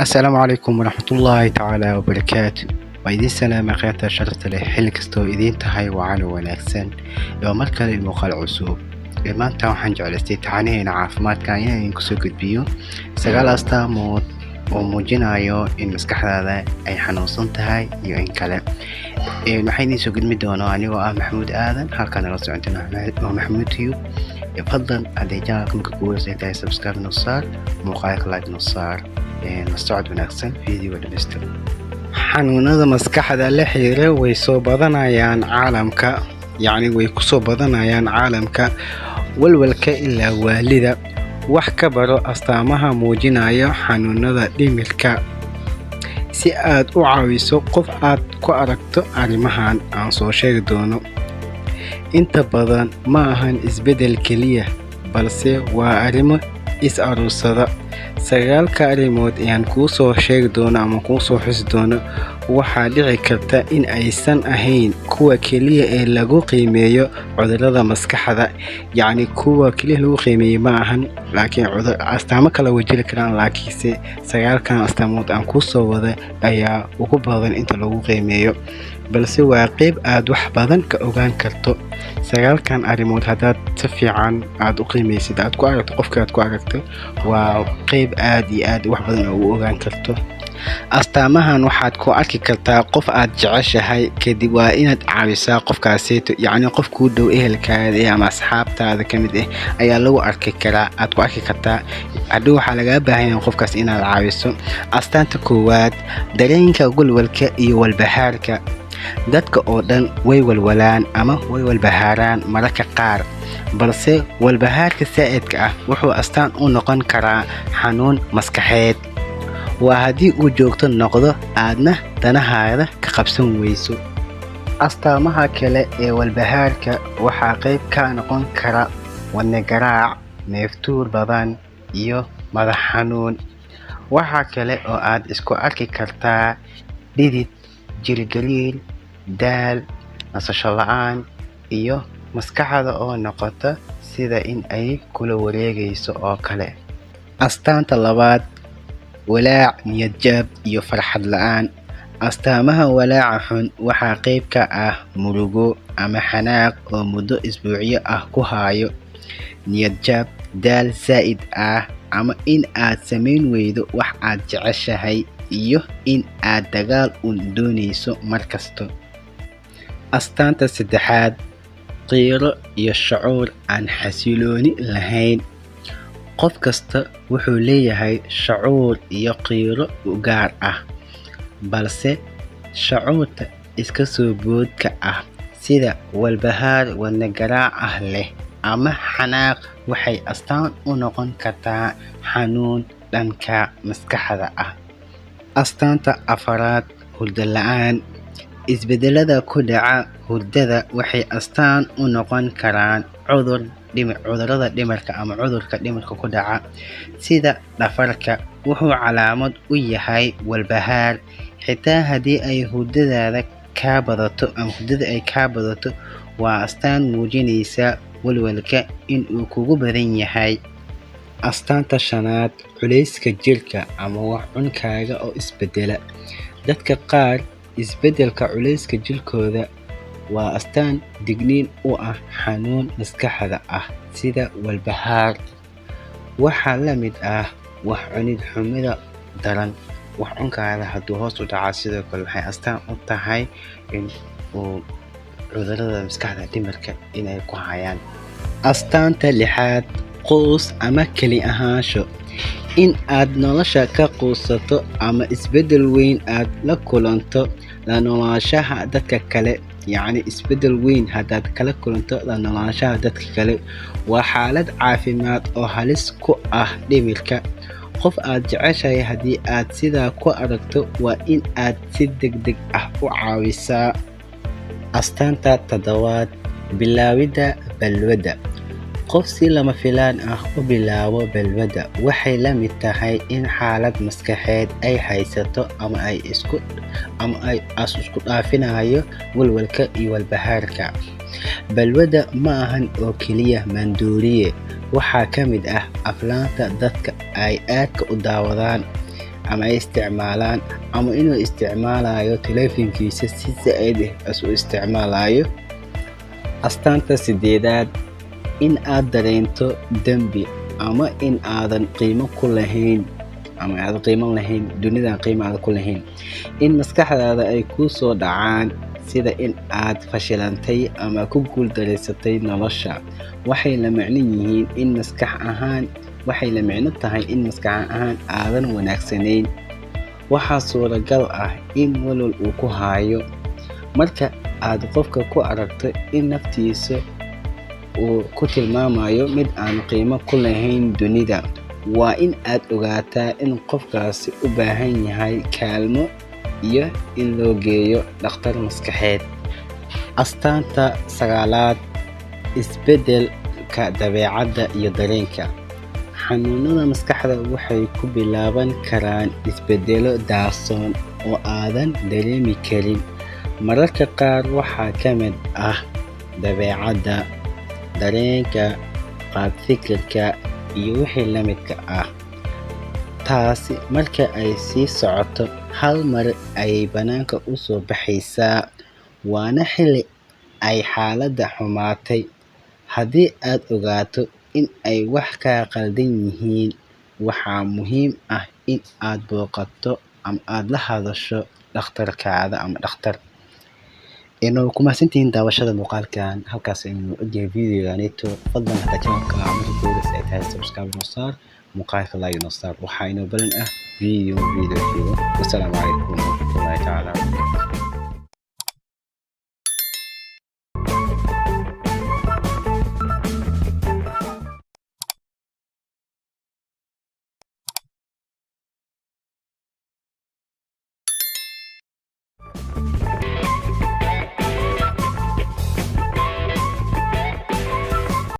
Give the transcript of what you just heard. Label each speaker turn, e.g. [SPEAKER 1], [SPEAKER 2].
[SPEAKER 1] السلام عليكم ورحمة الله تعالى وبركاته. وإذن سلام قيادة شرفت له حل كستو إذين تهي وعانو وناكسن يوم مركز المقال عصوب maanta waxaan jeclaystay taxanaheena caafimaadka inaan kusoo gudbiyo sagaal astaamood oo muujinayo in maskaxdaada ay xanuunsan tahay iyo in kale. waxaan idin soo gudbin doonaa anigoo ah Maxamuud Aadan, halkaan nala socontana waa Maxamuud Tube. fadlan haddii channelka marka kugu horeysay tahay subscribe noo saar, muuqaalka like noo saar, la socod wanaagsan video dhammaystiran. xanuunada maskaxda la xiriira way soo badanayaan caalamka, way kusoo badanayaan caalamka. walwalka ilaa waalida wax ka baro astaamaha muujinaya xanuunada dhimirka si aad u caawiso qof aad ku aragto arrimahan aan soo sheegi doono. inta badan ma ahan isbedel keliya, balse waa arrimo is aruursada. sagaalka arrimood ayaan kuu soo sheegi doono ama kuu soo xusi doono waxaa dhici karta in aysan ahayn kuwa keliya ee lagu qiimeeyo cudurrada maskaxda. kuwa keliya lagu qiimeeyo ma ahan, laakiin astaamo kale way jiri karaan. laakiinse sagaalkan astaamood aan kuu soo wada ayaa ugu badan inta lagu qiimeeyo, balse waa qayb aad wax badan ka ogaan karto. sagaalkan arrimood haddaad si fiican aad u qiimeysid, aad ku aragto qofka aad ku aragto, waa qayb aad iyo aad wax badan oo u ogaan karto. astaamahan waxaad ku arki kartaa qof aad jeceshahay, kadib waa inaad caawisaa qofkaaseeto. qof kuu dhow ehelkaada ama asxaabtaada ka mid ayaa lagu arki karaa, aad ku arki kartaa. hadhow waxaa lagaa baahan yahay qofkaas inaad caawiso. astaanta koowaad, dareenka walwalka iyo walbahaarka. dadka oo dhan way walwalaan ama way walbahaaraan mararka qaar, balse walbahaarka saa'idka ah wuxuu astaan u noqon karaa xanuun maskaxeed. waa haddii uu joogto noqdo aadna danahaada ka qabsan weyso. astaamaha kale ee walbahaarka waxaa qayb ka noqon kara wadne garaac, neeftuur badan iyo madax xanuun. waxaa kale oo aad isku arki kartaa dhidid, jirigaliil, daal, nasasho la'aan iyo maskaxda oo noqota sida in ay kula wareegayso oo kale. astaanta labaad, walaac, niyad-jab iyo farxad la'aan. astaamaha walaaca xun waxaa qayb ka ah murugo ama xanaaq oo muddo isbuucyo ah ku hayo, niyad-jab, daal saa'id ah ama in aad samayn weydo wax aad jeceshahay, iyo in aad dagaal un doonayso mar kasto. astaanta saddexaad, qiiro iyo shucuur aan xasilooni lahayn. qof kasta wuxuu leeyahay shucuur iyo qiiro u gaar ah, balse shucuurta iska soo boodka ah sida walbahaar wadne garaac ah leh ama xanaaq waxay astaan u noqon kartaa xanuun dhanka maskaxda ah. astaanta afaraad, hurdo la'aan. isbedelada ku dhaca hurdada waxay astaan u noqon karaan cudurrada dhimirka ama cudurka dhimirka ku dhaca sida dhafarka. wuxuu calaamad u yahay walbahaar. xitaa haddii ay hurdada ay kaa badato, waa astaan muujinaysa walwalka inuu kugu badan yahay. astaanta shanaad, culayska jirka ama wax cunkaaga oo isbedela. dadka qaar isbedelka culayska jirkooda waa astaan digniin u ah xanuun maskaxda ah sida walbahaar. waxaa la mid ah wax cunid xumida daran. wax cunkaada hadduu hoos u dhaca sidoo kale waxay astaan u tahay in uu cudurrada maskaxda dhimirka inay ku hayaan. astaanta lixaad, quus ama keli ahaansho. in aad nolosha ka quusato ama isbedel weyn aad la kulanto la noolaanshaha dadka kale. isbedel weyn haddaad kala kulanto la noolaanshaha dadka kale waa xaalad caafimaad oo halis ku ah dhimirka. qof aad jeceshahay haddii aad sidaa ku aragto waa in aad si degdeg ah u caawisaa. astaanta toddobaad, bilaawidda balwadda. qof si lama filaan ah u bilaabo balwadda waxay la mid tahay in xaalad maskaxeed ay haysato ama ay isku dhaafinayo walwalka iyo walbahaarka. balwadda ma ahan oo keliya maandooriye, waxaa ka mid ah aflaanta dadka ay aadka u daawadaan ama ay isticmaalaan ama inuu isticmaalayo taleefankiisa si zaid u isticmaalayo. Astaanta sideedaad, in aad dareento dambi ama in aadan qiimo ku lahayn ama aad qiimo lahayn dunida, qiimo aad ku lahayn. In maskaxdaada ay ku soo dhacaan sida in aad fashilantay ama ku guuldareysatay nolosha. Waxay la macno yihiin in maskax ahaan in maskax ahaan aadan wanaagsanayn. Waxaa suuragal ah in walwal uu ku hayo marka aad qofka ku aragto in naftiisa uu ku tilmaamayo mid aan qiimo ku lahayn dunida. Waa in aad ogaataa in qofkaasi u baahan yahay kaalmo iyo in loo geeyo dhakhtar maskaxeed. Astaanta sagaalaad, isbeddelka dabeecadda iyo dareenka. Xanuunada maskaxda waxay ku bilaaban karaan isbeddello daarsoon oo aadan dareemi karin. Mararka qaar waxaa ka mid ah dabeecadda, dareenka, qaab fikirka iyo wixii la midka ah. Taasi marka ay sii socoto hal mar ayay bannaanka u soo baxaysaa, waana xilli ay xaaladda xumaatay. Haddii aad ogaato in ay wax ka qaldan yihiin, waxaa muhiim ah in aad booqato ama aad la hadasho dhakhtarkaada ama dhakhtar. Ku mahadsantihiin daawashada muuqaalkan. Halkaas ayuu ogyahay videoganito. Fadlan hadda channelka marka koowaad ay tahay subscribe noo saar, muuqaalka like noo saar. Waxaa inoo balan ah video. Wassalaamu calaykum warahmatullaahi tacaala wabarakaatuh.